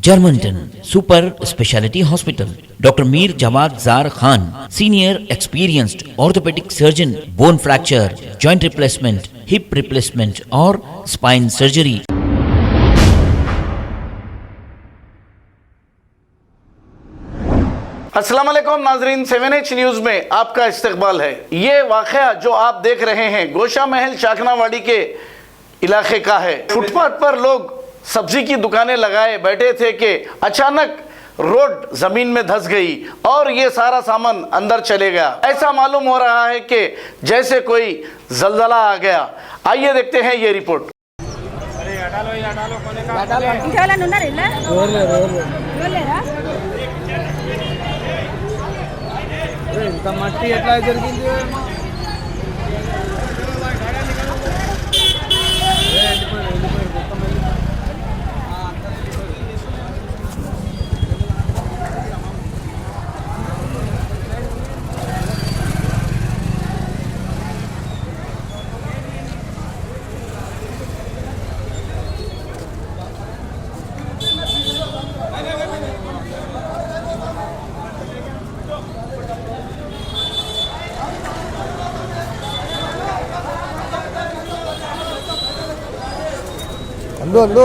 Germanton super speciality hospital, doctor Mir Jawad Jar Khan, senior experienced orthopaedic surgeon, bone fracture, joint replacement, hip replacement और spine surgery. अस्सलाम वालेकुम नाजरीन, 7H news में आपका इस्तकबाल है। ये वाक़या जो आप देख रहे हैं गोशा महल शाखनावाड़ी के इलाके का है। फुटपाथ पर लोग सब्जी की दुकानें लगाए बैठे थे कि अचानक रोड ज़मीन में धंस गई और ये सारा सामान अंदर चले गया। ऐसा मालूम हो रहा है कि जैसे कोई जल्जला आ गया। आइए देखते हैं ये रिपोर्ट। ఇంత మట్టి ఎట్లా జరిగింది? अंदो अंदो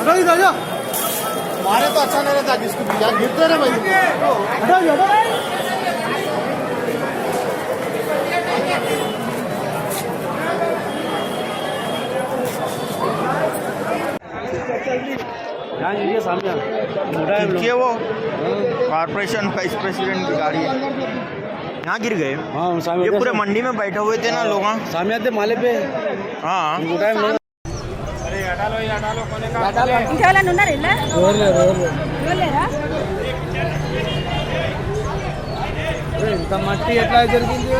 अरे दादा मारे तो अच्छा नहीं रहता, जिसको गिरते रहे भाई। ये सामने ये वो कॉर्पोरेशन वाइस प्रेसिडेंट की गाड़ी है, यहाँ गिर गए। हाँ ये पूरे मंडी में बैठे हुए थे ना लोग, सामने आते माले पे। हाँ ఇంత మట్టి ఎట్లా జరిగింది?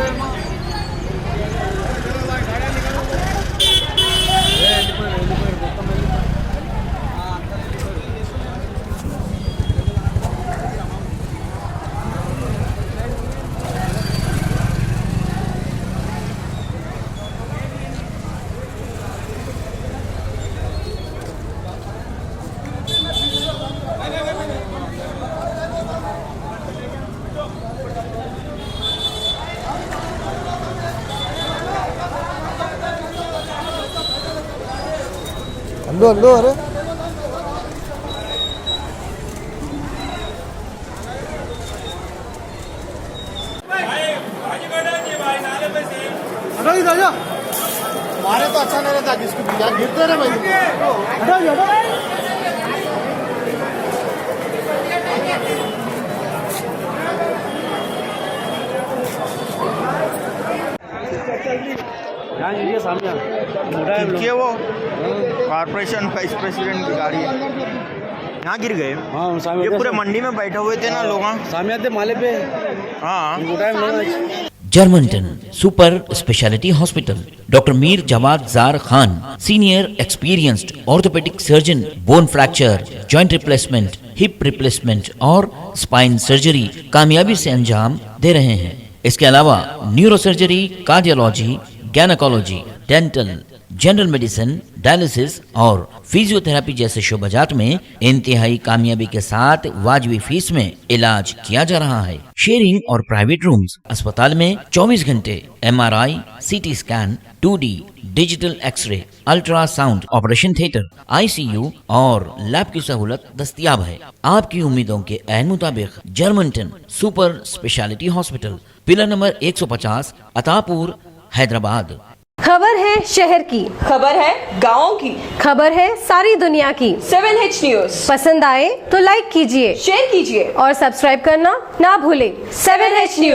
अंदो अंदो अरे दादा मारे तो अच्छा नहीं रहता, जिसको गिरते रहे भाई। ये सामने ये वो कॉर्पोरेशन वाइस प्रेसिडेंट की गाड़ी है, यहाँ गिर गए। हाँ ये पूरे मंडी में बैठे हुए थे ना लोग, सामने आते माले पे। हाँ Germanten super speciality hospital, doctor Mir Jawad Jar Khan, senior experienced orthopaedic surgeon, bone fracture, joint replacement, hip replacement और स्पाइन सर्जरी कामयाबी से अंजाम दे रहे हैं। इसके अलावा neuro surgery, cardiology, gynaecology, dental, general medicine, dialysis और फिजियोथेरेपी जैसे शोबाजात में इंतहाई कामयाबी के साथ वाजबी फीस में इलाज किया जा रहा है। शेयरिंग और प्राइवेट रूम्स, अस्पताल में 24 घंटे MRI, CT scan, 2D digital x-ray, ultrasound, operation theatre, ICU और लैब की सहूलत दस्तयाब है। आपकी उम्मीदों के ऐन मुताबिक Germanten super speciality hospital, pillar number 150, Attapur, Hyderabad. खबर है शहर की, खबर है गाँव की, खबर है सारी दुनिया की। 7H न्यूज़ पसंद आए तो लाइक कीजिए, शेयर कीजिए और सब्सक्राइब करना ना भूलें। 7H news.